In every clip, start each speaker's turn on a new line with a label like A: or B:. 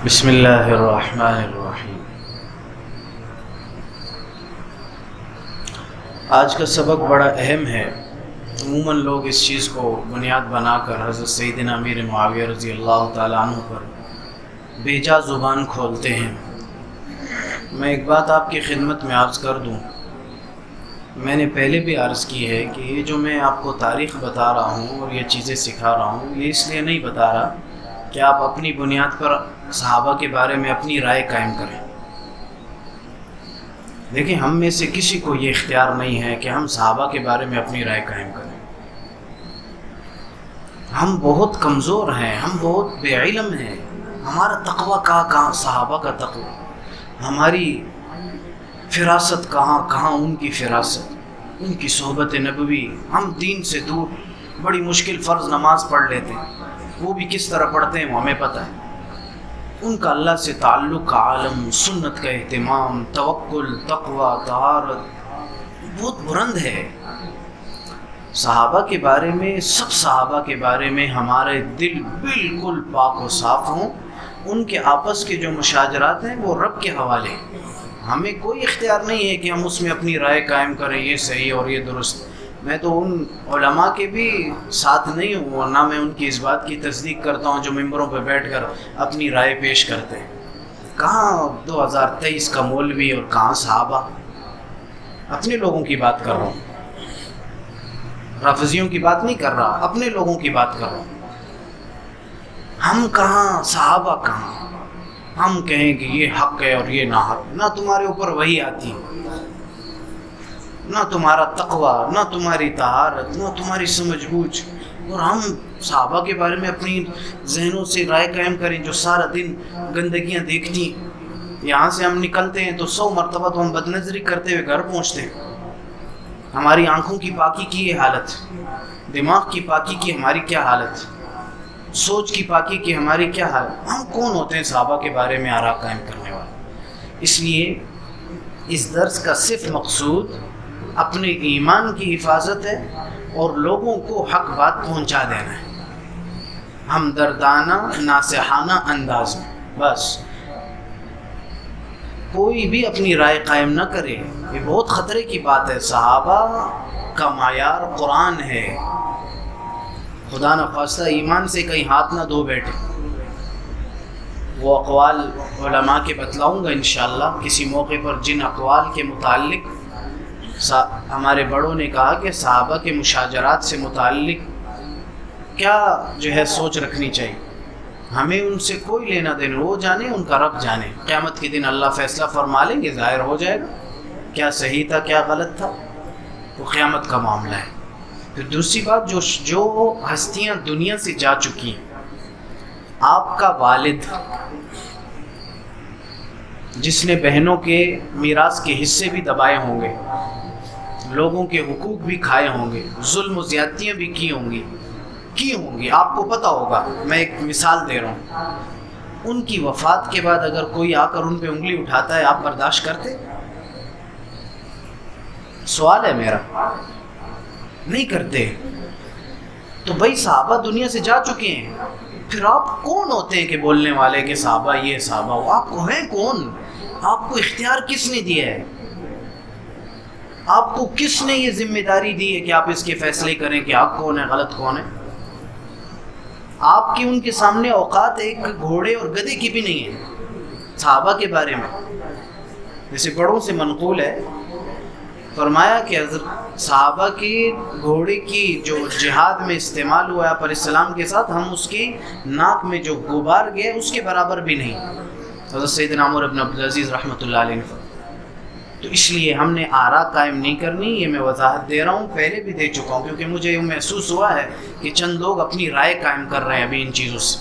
A: بسم اللہ الرحمن الرحیم۔ آج کا سبق بڑا اہم ہے۔ عموماً لوگ اس چیز کو بنیاد بنا کر حضرت سیدنا امیر معاویہ رضی اللہ تعالیٰ عنہ پر بیجا زبان کھولتے ہیں۔ میں ایک بات آپ کی خدمت میں عرض کر دوں، میں نے پہلے بھی عرض کی ہے کہ یہ جو میں آپ کو تاریخ بتا رہا ہوں اور یہ چیزیں سکھا رہا ہوں، یہ اس لیے نہیں بتا رہا کہ آپ اپنی بنیاد پر صحابہ کے بارے میں اپنی رائے قائم کریں۔ دیکھیں، ہم میں سے کسی کو یہ اختیار نہیں ہے کہ ہم صحابہ کے بارے میں اپنی رائے قائم کریں۔ ہم بہت کمزور ہیں، ہم بہت بے علم ہیں۔ ہمارا تقویٰ کہاں صحابہ کا تقویٰ، ہماری فراست کہاں ان کی فراست، ان کی صحبت نبوی۔ ہم دین سے دور بڑی مشکل فرض نماز پڑھ لیتے ہیں، وہ بھی کس طرح پڑھتے ہیں وہ ہمیں پتہ ہے۔ ان کا اللہ سے تعلق، عالم، سنت کا اہتمام، توکل، تقویٰ، طہارت بہت بلند ہے۔ صحابہ کے بارے میں، سب صحابہ کے بارے میں ہمارے دل بالکل پاک و صاف ہوں۔ ان کے آپس کے جو مشاجرات ہیں وہ رب کے حوالے ہیں۔ ہمیں کوئی اختیار نہیں ہے کہ ہم اس میں اپنی رائے قائم کریں، یہ صحیح اور یہ درست۔ میں تو ان علماء کے بھی ساتھ نہیں ہوں، ورنہ میں ان کی اس بات کی تصدیق کرتا ہوں جو ممبروں پہ بیٹھ کر اپنی رائے پیش کرتے ہیں۔ کہاں 2023 کا مولوی اور کہاں صحابہ؟ اپنے لوگوں کی بات کر رہا ہوں، رافضیوں کی بات نہیں کر رہا، اپنے لوگوں کی بات کر رہا ہوں۔ ہم کہاں، صحابہ کہاں؟ ہم کہیں کہ یہ حق ہے اور یہ ناحق۔ نہ تمہارے اوپر وحی آتی ہے، نہ تمہارا تقویٰ، نہ تمہاری طہارت، نہ تمہاری سمجھ بوجھ، اور ہم صحابہ کے بارے میں اپنی ذہنوں سے رائے قائم کریں جو سارا دن گندگیاں دیکھتی ہیں۔ یہاں سے ہم نکلتے ہیں تو 100 مرتبہ تو ہم بدنظری کرتے ہوئے گھر پہنچتے ہیں۔ ہماری آنکھوں کی پاکی کی یہ حالت، دماغ کی پاکی کی ہماری کیا حالت، سوچ کی پاکی کی ہماری کیا حالت۔ ہم کون ہوتے ہیں صحابہ کے بارے میں آراء قائم کرنے والے؟ اس لیے اس درس کا صرف مقصود اپنے ایمان کی حفاظت ہے اور لوگوں کو حق بات پہنچا دینا ہے، ہمدردانہ ناصحانہ انداز میں۔ بس کوئی بھی اپنی رائے قائم نہ کرے، یہ بہت خطرے کی بات ہے۔ صحابہ کا معیار قرآن ہے۔ خدا نہ خواستہ ایمان سے کہیں ہاتھ نہ دھو بیٹھے۔ وہ اقوال علماء کے بتلاؤں گا انشاءاللہ کسی موقع پر، جن اقوال کے متعلق ہمارے بڑوں نے کہا کہ صحابہ کے مشاجرات سے متعلق کیا جو ہے سوچ رکھنی چاہیے۔ ہمیں ان سے کوئی لینا دینا، وہ جانے، ان کا رب جانے۔ قیامت کے دن اللہ فیصلہ فرما لیں گے، ظاہر ہو جائے گا کیا صحیح تھا کیا غلط تھا، وہ قیامت کا معاملہ ہے۔ پھر دوسری بات، جو ہستیاں دنیا سے جا چکی ہیں، آپ کا والد جس نے بہنوں کے میراث کے حصے بھی دبائے ہوں گے، لوگوں کے حقوق بھی کھائے ہوں گے، ظلم و زیادتیاں بھی کی ہوں گی، آپ کو پتہ ہوگا۔ میں ایک مثال دے رہا ہوں، ان کی وفات کے بعد اگر کوئی آ کر ان پہ انگلی اٹھاتا ہے، آپ برداشت کرتے؟ سوال ہے میرا، نہیں کرتے۔ تو بھائی صحابہ دنیا سے جا چکے ہیں، پھر آپ کون ہوتے ہیں کہ بولنے والے کہ صحابہ یہ صحابہ وہ؟ آپ کو ہیں کون؟ آپ کو اختیار کس نے دیا ہے؟ آپ کو کس نے یہ ذمہ داری دی ہے کہ آپ اس کے فیصلے کریں کہ حق کون ہے غلط کون ہے؟ آپ کی ان کے سامنے اوقات ایک گھوڑے اور گدھے کی بھی نہیں ہے۔ صحابہ کے بارے میں جیسے بڑوں سے منقول ہے، فرمایا کہ حضرت صحابہ کی گھوڑے کی جو جہاد میں استعمال ہوا ہے آپ علیہ السلام کے ساتھ، ہم اس کی ناک میں جو غبار گئے اس کے برابر بھی نہیں۔ حضرت سیدنا عمر بن عبدالعزیز رحمۃ اللہ علیہ نے۔ تو اس لیے ہم نے آراء قائم نہیں کرنی، یہ میں وضاحت دے رہا ہوں، پہلے بھی دے چکا ہوں، کیونکہ مجھے یہ محسوس ہوا ہے کہ چند لوگ اپنی رائے قائم کر رہے ہیں ابھی ان چیزوں سے۔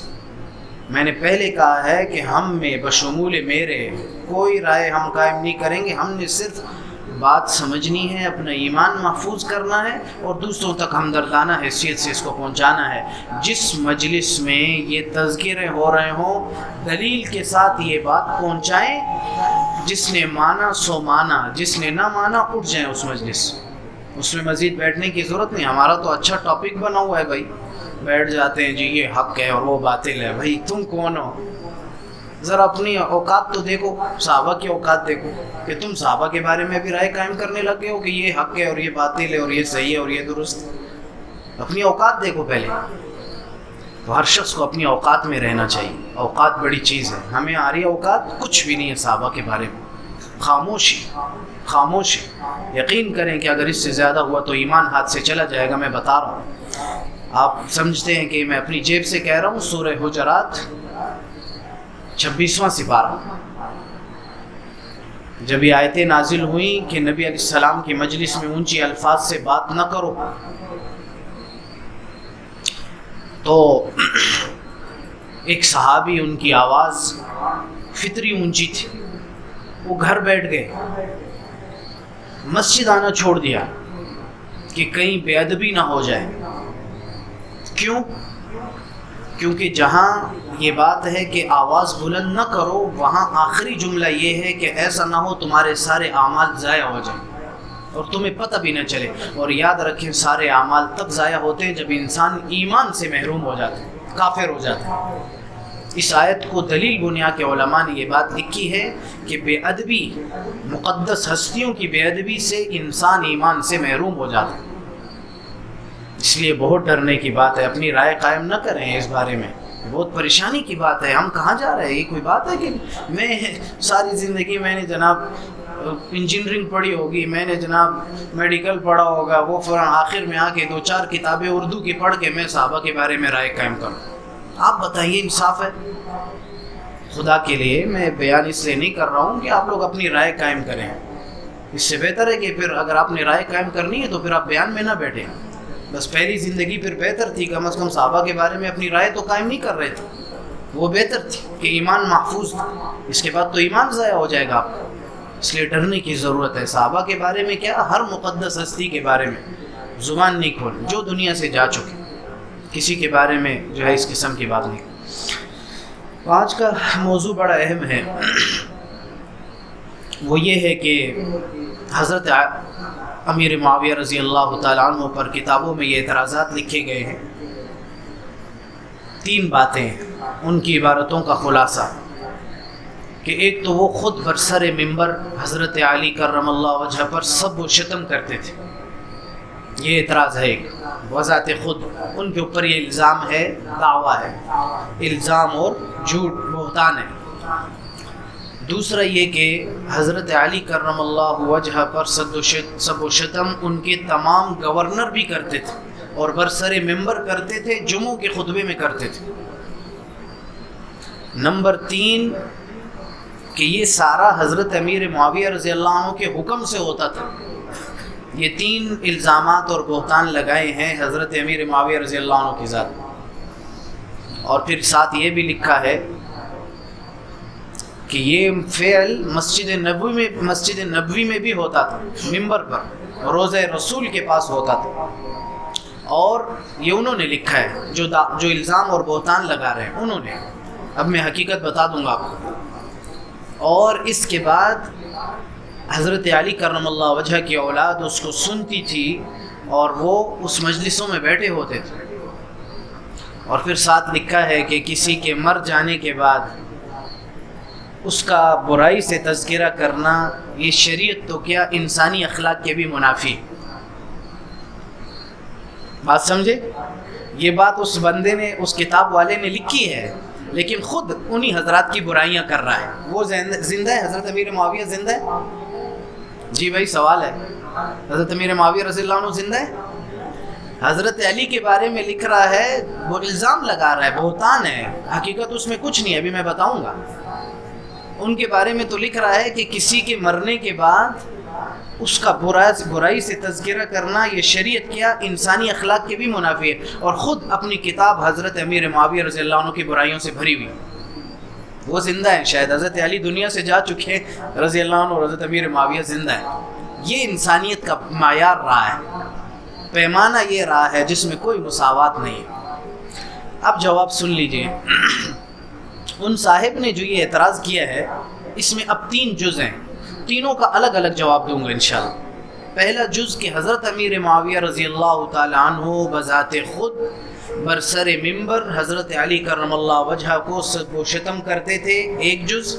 A: میں نے پہلے کہا ہے کہ ہم میں بشمول میرے کوئی رائے ہم قائم نہیں کریں گے۔ ہم نے صرف بات سمجھنی ہے، اپنا ایمان محفوظ کرنا ہے اور دوسروں تک ہمدردانہ حیثیت سے اس کو پہنچانا ہے۔ جس مجلس میں یہ تذکرے ہو رہے ہوں، دلیل کے ساتھ یہ بات پہنچائیں۔ جس نے مانا سو مانا، جس نے نہ مانا اٹھ جائیں اس مجلس سے۔ اس میں مزید بیٹھنے کی ضرورت نہیں۔ ہمارا تو اچھا ٹاپک بنا ہوا ہے بھائی، بیٹھ جاتے ہیں جی یہ حق ہے اور وہ باطل ہے۔ بھائی تم کون ہو؟ ذرا اپنی اوقات تو دیکھو، صحابہ کی اوقات دیکھو، کہ تم صحابہ کے بارے میں بھی رائے قائم کرنے لگے ہو کہ یہ حق ہے اور یہ باطل ہے اور یہ صحیح ہے اور یہ درست ہے۔ اپنی اوقات دیکھو پہلے۔ تو ہر شخص کو اپنی اوقات میں رہنا چاہیے، اوقات بڑی چیز ہے۔ ہمیں آ رہی اوقات کچھ بھی نہیں ہے صحابہ کے بارے میں، خاموشی خاموشی۔ یقین کریں کہ اگر اس سے زیادہ ہوا تو ایمان ہاتھ سے چلا جائے گا۔ میں بتا رہا ہوں، آپ سمجھتے ہیں کہ میں اپنی جیب سے کہہ رہا ہوں۔ سورہ حجرات 26واں سپارہ، جب یہ آیتیں نازل ہوئیں کہ نبی علیہ السلام کی مجلس میں اونچی الفاظ سے بات نہ کرو، تو ایک صحابی، ان کی آواز فطری اونچی تھی، وہ گھر بیٹھ گئے، مسجد آنا چھوڑ دیا کہ کہیں بے ادبی نہ ہو جائے۔ کیوں؟ کیونکہ جہاں یہ بات ہے کہ آواز بلند نہ کرو، وہاں آخری جملہ یہ ہے کہ ایسا نہ ہو تمہارے سارے اعمال ضائع ہو جائیں اور تمہیں پتہ بھی نہ چلے۔ اور یاد رکھیں، سارے اعمال تب ضائع ہوتے ہیں جب انسان ایمان سے محروم ہو جاتا ہے، کافر ہو جاتا ہے۔ اس آیت کو دلیل بنیا کے علماء نے یہ بات لکھی ہے کہ بے ادبی، مقدس ہستیوں کی بے ادبی سے انسان ایمان سے محروم ہو جاتا ہے۔ اس لیے بہت ڈرنے کی بات ہے، اپنی رائے قائم نہ کریں اس بارے میں، بہت پریشانی کی بات ہے۔ ہم کہاں جا رہے ہیں؟ یہ کوئی بات ہے کہ میں ساری زندگی میں نے جناب انجینئرنگ پڑھی ہوگی، میں نے جناب میڈیکل پڑھا ہوگا، وہ فوراً آخر میں آ کے 2-4 کتابیں اردو کی پڑھ کے میں صحابہ کے بارے میں رائے قائم کروں؟ آپ بتائیے، انصاف ہے؟ خدا کے لیے میں بیان اس لیے نہیں کر رہا ہوں کہ آپ لوگ اپنی رائے قائم کریں۔ اس سے بہتر ہے کہ پھر اگر آپ نے رائے قائم کرنی ہے تو پھر آپ بیان میں نہ بیٹھیں۔ بس پہلی زندگی پھر بہتر تھی، کم از کم صحابہ کے بارے میں اپنی رائے تو قائم نہیں کر رہے تھے، وہ بہتر تھی کہ ایمان محفوظ تھا۔ اس کے بعد تو ایمان ضائع ہو جائے گا آپ کا، اس لیے ڈرنے کی ضرورت ہے۔ صحابہ کے بارے میں کیا، ہر مقدس ہستی کے بارے میں زبان نہیں کھولیں، جو دنیا سے جا چکے، کسی کے بارے میں جو ہے اس قسم کی بات نہیں۔ آج کا موضوع بڑا اہم ہے، وہ یہ ہے کہ حضرت امیر معاویہ رضی اللہ تعالیٰ عنہ پر کتابوں میں یہ اعتراضات لکھے گئے ہیں۔ 3 باتیں، ان کی عبارتوں کا خلاصہ، کہ ایک تو وہ خود برسر منبر حضرت علی کرم اللہ وجہ پر سب و شتم کرتے تھے، یہ اعتراض ہے ایک بذات خود، ان کے اوپر یہ الزام ہے، دعویٰ ہے، الزام اور جھوٹ، بہتان ہے۔ دوسرا یہ کہ حضرت علی کرم اللہ وجہ پر سب و شتم ان کے تمام گورنر بھی کرتے تھے اور برسر منبر کرتے تھے، جمعوں کے خطبے میں کرتے تھے۔ نمبر 3 کہ یہ سارا حضرت امیر معاویہ رضی اللہ عنہ کے حکم سے ہوتا تھا۔ یہ 3 الزامات اور بہتان لگائے ہیں حضرت امیر معاویہ رضی اللہ عنہ کی ذات۔ اور پھر ساتھ یہ بھی لکھا ہے کہ یہ فعل مسجد نبوی میں بھی ہوتا تھا، منبر پر، روضہ رسول کے پاس ہوتا تھا۔ اور یہ انہوں نے لکھا ہے، جو الزام اور بہتان لگا رہے ہیں انہوں نے۔ اب میں حقیقت بتا دوں گا آپ کو۔ اور اس کے بعد حضرت علی کرم اللہ وجہ کی اولاد اس کو سنتی تھی اور وہ اس مجلسوں میں بیٹھے ہوتے تھے۔ اور پھر ساتھ لکھا ہے کہ کسی کے مر جانے کے بعد اس کا برائی سے تذکرہ کرنا، یہ شریعت تو کیا انسانی اخلاق کے بھی منافی۔ بات سمجھے؟ یہ بات اس بندے نے، اس کتاب والے نے لکھی ہے، لیکن خود انہی حضرات کی برائیاں کر رہا ہے۔ وہ زندہ ہے؟ حضرت امیر معاویہ زندہ ہے؟ جی بھائی سوال ہے، حضرت امیر معاویہ رضی اللہ عنہ زندہ ہے؟ حضرت علی کے بارے میں لکھ رہا ہے، وہ الزام لگا رہا ہے، بہتان ہے، حقیقت اس میں کچھ نہیں ہے، ابھی میں بتاؤں گا۔ ان کے بارے میں تو لکھ رہا ہے کہ کسی کے مرنے کے بعد اس کا برائی سے تذکرہ کرنا، یہ شریعت کیا انسانی اخلاق کے بھی منافی ہے۔ اور خود اپنی کتاب حضرت امیر معاویہ رضی اللہ عنہ کی برائیوں سے بھری ہوئی۔ وہ زندہ ہیں، شاید حضرت علی دنیا سے جا چکے رضی اللہ عنہ، اور حضرت امیر معاویہ زندہ ہے۔ یہ انسانیت کا معیار رہا ہے، پیمانہ یہ رہا ہے جس میں کوئی مساوات نہیں۔ اب جواب سن لیجئے۔ ان صاحب نے جو یہ اعتراض کیا ہے، اس میں اب 3 جز ہیں، تینوں کا الگ الگ جواب دوں گا انشاءاللہ۔ پہلا جز کہ حضرت امیر معاویہ رضی اللہ تعالیٰ عنہ بذات خود برسر ممبر حضرت علی کرم اللہ وجہ کو سب و شتم کرتے تھے، ایک جز۔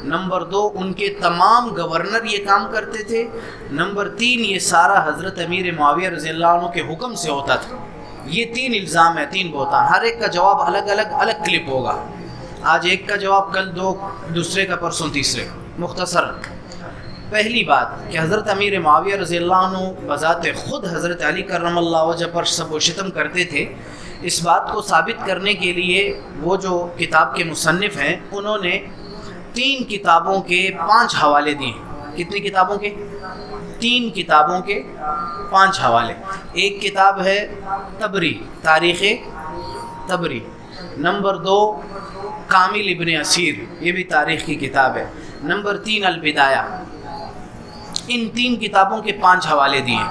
A: نمبر 2 ان کے تمام گورنر یہ کام کرتے تھے۔ نمبر 3 یہ سارا حضرت امیر معاویہ رضی اللہ عنہ کے حکم سے ہوتا تھا۔ یہ 3 الزام ہے، 3 بہتان، ہر ایک کا جواب الگ کلپ ہوگا، آج ایک کا جواب، کل دوسرے کا، پرسوں تیسرے کا۔ مختصر پہلی بات کہ حضرت امیر معاویہ رضی اللہ عنہ بذات خود حضرت علی کرم اللہ وجہ پر سب و شتم کرتے تھے، اس بات کو ثابت کرنے کے لیے وہ جو کتاب کے مصنف ہیں انہوں نے 3 کتابوں کے 5 حوالے دیے۔ کتنی کتابوں کے؟ 3 کتابوں کے 5 حوالے۔ ایک کتاب ہے تبری، تاریخ تبری۔ نمبر 2 کامل ابن اسیر، یہ بھی تاریخ کی کتاب ہے۔ نمبر 3 البدایہ۔ ان 3 کتابوں کے 5 حوالے دیے۔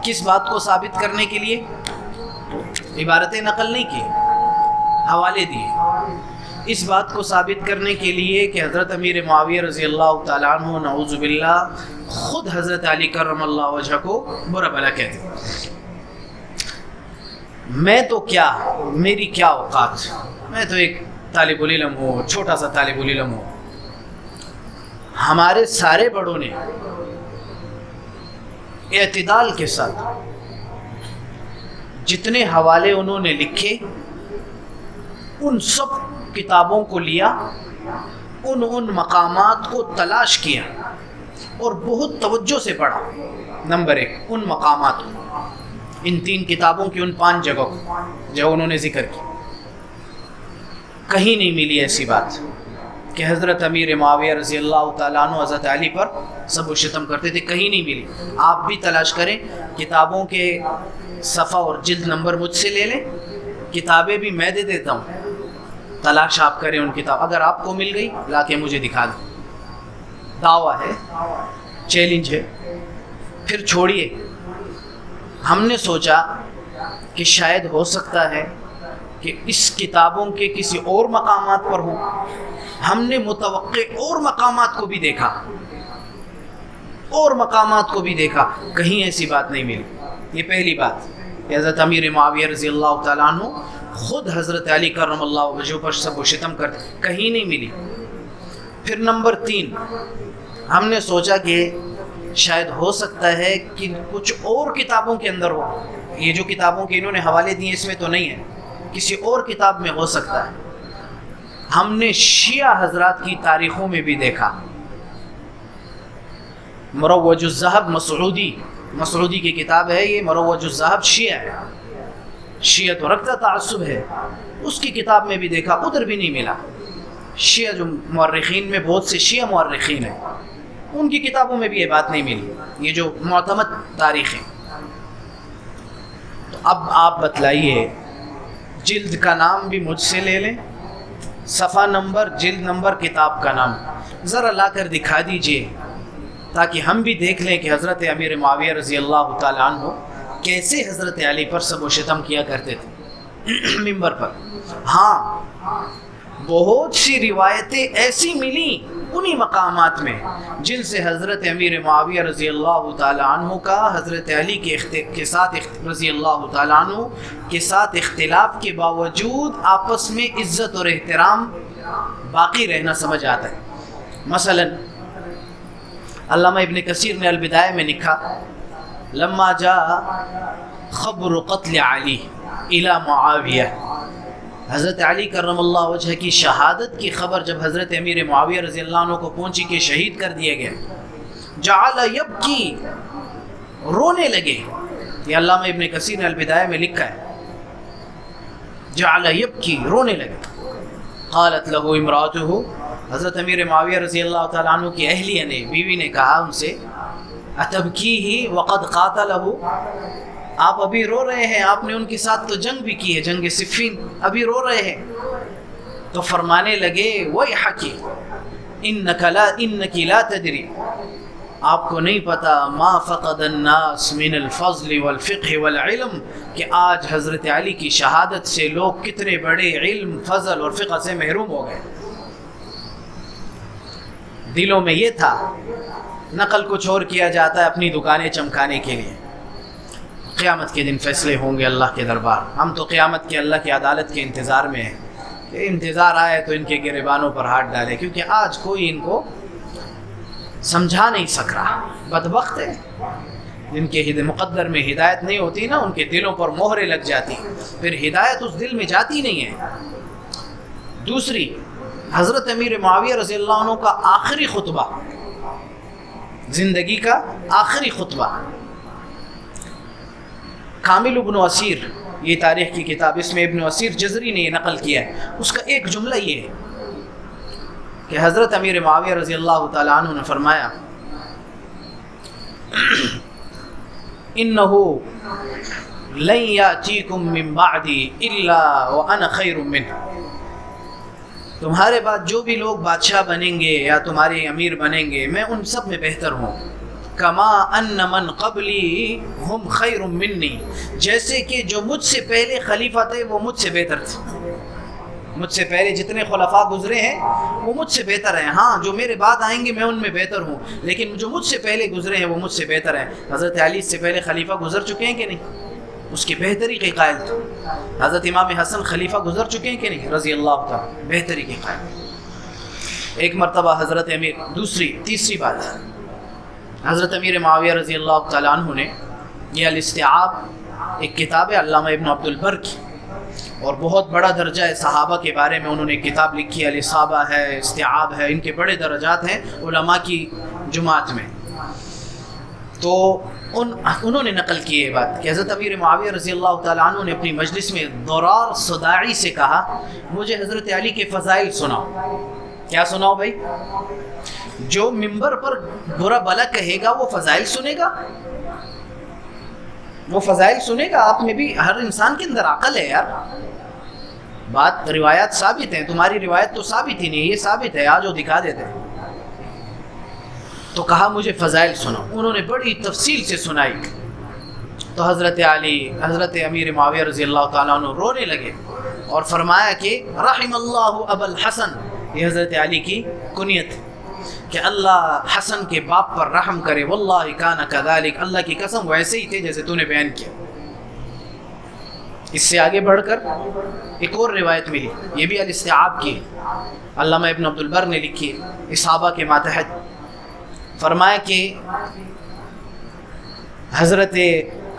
A: کس بات کو ثابت کرنے کے لیے؟ عبارتیں نقل نہیں کی، حوالے دیے۔ اس بات کو ثابت کرنے کے لیے کہ حضرت امیر معاویہ رضی اللہ تعالیٰ عنہ نعوذ باللہ خود حضرت علی کرم اللہ وجہ کو برا بھلا کہتے ہیں۔ میں تو کیا، میری کیا اوقات، میں تو ایک طالب العلم ہوں، چھوٹا سا طالب العلم ہوں۔ ہمارے سارے بڑوں نے اعتدال کے ساتھ جتنے حوالے انہوں نے لکھے ان سب کتابوں کو لیا، ان مقامات کو تلاش کیا اور بہت توجہ سے پڑھا۔ نمبر 1 ان مقامات کو، ان 3 کتابوں کی ان 5 جگہوں کو جو انہوں نے ذکر کی، کہیں نہیں ملی ایسی بات کہ حضرت امیر معاویہ رضی اللہ تعالیٰ عنہ حضرت علی پر سب و شتم کرتے تھے، کہیں نہیں ملی۔ آپ بھی تلاش کریں، کتابوں کے صفحہ اور جلد نمبر مجھ سے لے لیں، کتابیں بھی میں دے دیتا ہوں، تلاش آپ کریں ان کتاب، اگر آپ کو مل گئی لا کے مجھے دکھا دیں۔ دعویٰ ہے، چیلنج ہے۔ پھر چھوڑیے، ہم نے سوچا کہ شاید ہو سکتا ہے کہ اس کتابوں کے کسی اور مقامات پر ہوں۔ ہم نے متوقع اور مقامات کو بھی دیکھا، اور مقامات کو بھی دیکھا، کہیں ایسی بات نہیں ملی۔ یہ پہلی بات، حضرت امیر معاویہ رضی اللہ تعالیٰ عنہ خود حضرت علی کرم اللہ وجہ پر سب و شتم کرتے، کہیں نہیں ملی۔ پھر نمبر 3 ہم نے سوچا کہ شاید ہو سکتا ہے کہ کچھ اور کتابوں کے اندر ہو، یہ جو کتابوں کے انہوں نے حوالے دیے اس میں تو نہیں ہے، کسی اور کتاب میں ہو سکتا ہے۔ ہم نے شیعہ حضرات کی تاریخوں میں بھی دیکھا، مروج الذہب مسعودی کی کتاب ہے یہ، مروج الذہب شیعہ ہے، شیعہ تو رکھتا تعصب ہے، اس کی کتاب میں بھی دیکھا، ادھر بھی نہیں ملا۔ شیعہ جو مورخین میں بہت سے شیعہ مورخین ہیں، ان کی کتابوں میں بھی یہ بات نہیں ملی، یہ جو معتمد تاریخ ہیں۔ تو اب آپ بتلائیے، جلد کا نام بھی مجھ سے لے لیں، صفحہ نمبر، جلد نمبر، کتاب کا نام ذرا لا کر دکھا دیجئے، تاکہ ہم بھی دیکھ لیں کہ حضرت امیر معاویہ رضی اللہ تعالیٰ عنہ کیسے حضرت علی پر سب و شتم کیا کرتے تھے ممبر پر۔ ہاں، بہت سی روایتیں ایسی ملیں انہی مقامات میں جن سے حضرت امیر معاویہ رضی اللہ تعالیٰ عنہ کا حضرت علی کے ساتھ رضی اللہ تعالیٰ عنہ کے ساتھ اختلاف کے باوجود آپس میں عزت اور احترام باقی رہنا سمجھ آتا ہے۔ مثلا علامہ ابن کثیر نے البدایہ میں لکھا، لما جاء خبر قتل علی الی معاویہ، حضرت علی کرم اللہ وجہ کی شہادت کی خبر جب حضرت امیر معاویہ رضی اللہ عنہ کو پہنچی کہ شہید کر دیا گیا، جعل یبکی، رونے لگے۔ یہ علامہ ابن کثیر نے البدایہ میں لکھا ہے، جعل یبکی، رونے لگے۔ قالت له امراته، حضرت امیر معاویہ رضی اللہ تعالیٰ عنہ کی اہلیہ نے، بیوی نے کہا ان سے، اتبکیہ وقد قاتلہ، آپ ابھی رو رہے ہیں، آپ نے ان کے ساتھ تو جنگ بھی کی ہے، جنگ صفین، ابھی رو رہے ہیں؟ تو فرمانے لگے، ویحکی انکی لا تدری، آپ کو نہیں پتا، ما فقد الناس من الفضل والفقہ والعلم، کہ آج حضرت علی کی شہادت سے لوگ کتنے بڑے علم، فضل اور فقہ سے محروم ہو گئے۔ دلوں میں یہ تھا نقل کچھ اور کیا جاتا ہے اپنی دکانیں چمکانے کے لیے۔ قیامت کے دن فیصلے ہوں گے اللہ کے دربار، ہم تو قیامت کے اللہ کی عدالت کے انتظار میں ہیں کہ انتظار آئے تو ان کے گریبانوں پر ہاتھ ڈالے، کیونکہ آج کوئی ان کو سمجھا نہیں سک رہا۔ بدبخت ہے جن کے مقدر میں ہدایت نہیں ہوتی نا، ان کے دلوں پر مہریں لگ جاتی، پھر ہدایت اس دل میں جاتی نہیں ہے۔ دوسری، حضرت امیر معاویہ رضی اللہ عنہ کا آخری خطبہ، زندگی کا آخری خطبہ، کامل ابن اسیر، یہ تاریخ کی کتاب، اس میں ابن اسیر جزری نے یہ نقل کیا ہے، اس کا ایک جملہ یہ ہے کہ حضرت امیر معاویہ رضی اللہ تعالیٰ عنہ نے فرمایا اِنَّهُ لَن يَأْتِيكُم مِّن بَعْدِي إِلَّا وَأَنَا خَيْرٌ مِّنْهُ، تمہارے بعد جو بھی لوگ بادشاہ بنیں گے یا تمہارے امیر بنیں گے، میں ان سب میں بہتر ہوں۔ کما ان من قبلی ہم خیر منی، جیسے کہ جو مجھ سے پہلے خلیفہ تھے وہ مجھ سے بہتر تھے، مجھ سے پہلے جتنے خلفاء گزرے ہیں وہ مجھ سے بہتر ہیں۔ ہاں جو میرے بعد آئیں گے میں ان میں بہتر ہوں، لیکن جو مجھ سے پہلے گزرے ہیں وہ مجھ سے بہتر ہیں۔ حضرت علی سے پہلے خلیفہ گزر چکے ہیں کہ نہیں؟ اس کی بہتری کے قائل تھے۔ حضرت امام حسن خلیفہ گزر چکے ہیں کہ نہیں؟ رضی اللہ تعالیٰ، بہتری کے قائل۔ ایک مرتبہ حضرت امیر، تیسری بات، حضرت امیر معاویہ رضی اللہ تعالیٰ عنہ نے یہ الاستیعاب، ایک کتاب ہے علامہ ابن عبد البر کی، اور بہت بڑا درجہ ہے صحابہ کے بارے میں، انہوں نے کتاب لکھی ہے، الاصابہ ہے، استیعاب ہے، ان کے بڑے درجات ہیں علماء کی جماعت میں۔ تو انہوں نے نقل کی یہ بات کہ حضرت امیر معاویہ رضی اللہ تعالیٰ عنہ نے اپنی مجلس میں ضرار صداعی سے کہا، مجھے حضرت علی کے فضائل سناؤ۔ کیا سناؤ بھائی؟ جو ممبر پر برا بلا کہے گا وہ فضائل سنے گا، وہ فضائل سنے گا۔ آپ میں بھی، ہر انسان کے اندر عقل ہے یار، بات روایات ثابت ہیں، تمہاری روایت تو ثابت ہی نہیں، یہ ثابت ہے، آج وہ دکھا دیتے ہیں۔ تو کہا مجھے فضائل سنو، انہوں نے بڑی تفصیل سے سنائی، تو حضرت علی، حضرت امیر معاویہ رضی اللہ تعالیٰ عنہ رونے لگے اور فرمایا کہ رحم اللہ ابا الحسن، یہ حضرت علی کی کنیت کہ اللہ حسن کے باپ پر رحم کرے، واللہ کان کذالک، اللہ کی قسم ویسے ہی تھے جیسے تو نے بیان کیا۔ اس سے آگے بڑھ کر ایک اور روایت ملی، یہ بھی الاستیعاب کی، علامہ ابن عبد البر نے لکھی، اصحابہ کے ماتحت، فرمایا کہ حضرت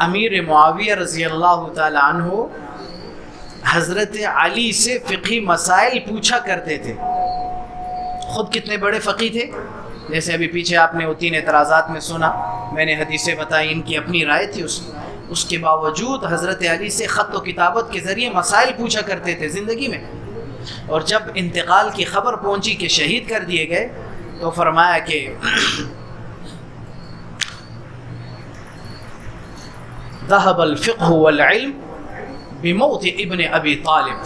A: امیر معاویہ رضی اللہ تعالی عنہ حضرت علی سے فقہی مسائل پوچھا کرتے تھے۔ خود کتنے بڑے فقی تھے، جیسے ابھی پیچھے آپ نے وہ 3 اعتراضات میں سنا، میں نے حدیثیں بتائی، ان کی اپنی رائے تھی، اس کے باوجود حضرت علی سے خط و کتابت کے ذریعے مسائل پوچھا کرتے تھے زندگی میں۔ اور جب انتقال کی خبر پہنچی کہ شہید کر دیے گئے تو فرمایا کہ ذهب الفقہ والعلم بموت ابن ابی طالب،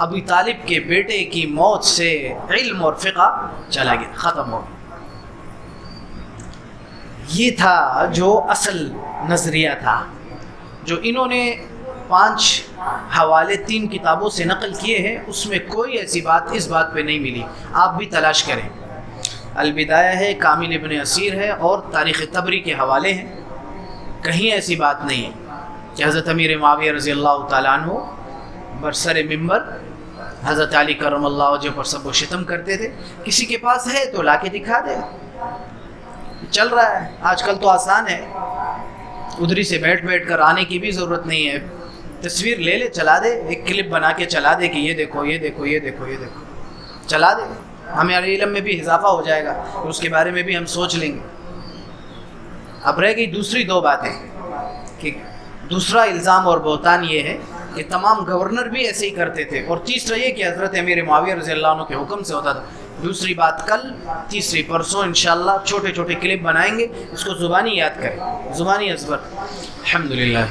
A: ابی طالب کے بیٹے کی موت سے علم اور فقہ چلا گیا، ختم ہو گیا۔ یہ تھا جو اصل نظریہ تھا، جو انہوں نے 5 حوالے 3 کتابوں سے نقل کیے ہیں، اس میں کوئی ایسی بات اس بات پہ نہیں ملی، آپ بھی تلاش کریں۔ البدایہ ہے، کامل ابن اسیر ہے، اور تاریخ طبری کے حوالے ہیں، کہیں ایسی بات نہیں ہے کہ حضرت امیر معاویہ رضی اللہ تعالیٰ عنہ برسر ممبر حضرت علی کرم اللہ وجہ پر سب و شتم کرتے تھے۔ کسی کے پاس ہے تو لا کے دکھا دے، چل رہا ہے آج کل تو آسان ہے، ادھری سے بیٹھ کر آنے کی بھی ضرورت نہیں ہے، تصویر لے لے چلا دے، ایک کلپ بنا کے چلا دے کہ یہ دیکھو یہ دیکھو یہ دیکھو یہ دیکھو، چلا دے، ہمارے علم میں بھی اضافہ ہو جائے گا، اس کے بارے میں بھی ہم سوچ لیں گے۔ اب رہ گئی دوسری 2 باتیں، کہ دوسرا الزام اور بہتان یہ ہے کہ تمام گورنر بھی ایسے ہی کرتے تھے، اور تیسرا یہ کہ حضرت امیر معاویہ رضی اللہ عنہ کے حکم سے ہوتا تھا۔ دوسری بات کل، تیسری پرسوں انشاءاللہ چھوٹے چھوٹے کلپ بنائیں گے، اس کو زبانی یاد کریں، زبانی ازبر۔ الحمدللہ،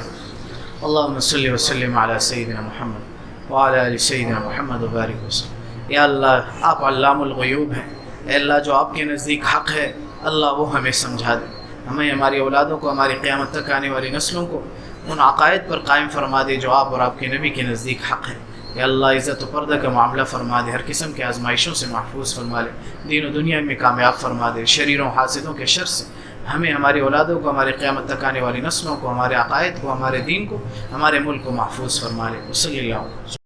A: اللہم صلی وسلم علی سیدنا محمد وعلی آل سیدنا محمد وبارک وسلم۔ یا اللہ، آپ علام الغیوب ہیں، اے اللہ جو آپ کے نزدیک حق ہے اللہ وہ ہمیں سمجھا دے، ہمیں، ہماری اولادوں کو، ہماری قیامت تک آنے والی نسلوں کو ان عقائد پر قائم فرما دے جو آپ اور آپ کے نبی کے نزدیک حق ہے۔ یا اللہ عزت و پردہ کا معاملہ فرما دے، ہر قسم کے آزمائشوں سے محفوظ فرما لے، دین و دنیا میں کامیاب فرما دے، شریروں حاسدوں کے شر سے ہمیں، ہماری اولادوں کو، ہمارے قیامت تک آنے والی نسلوں کو، ہمارے عقائد کو، ہمارے دین کو، ہمارے ملک کو محفوظ فرما لے۔ صلی اللہ علیہ وسلم۔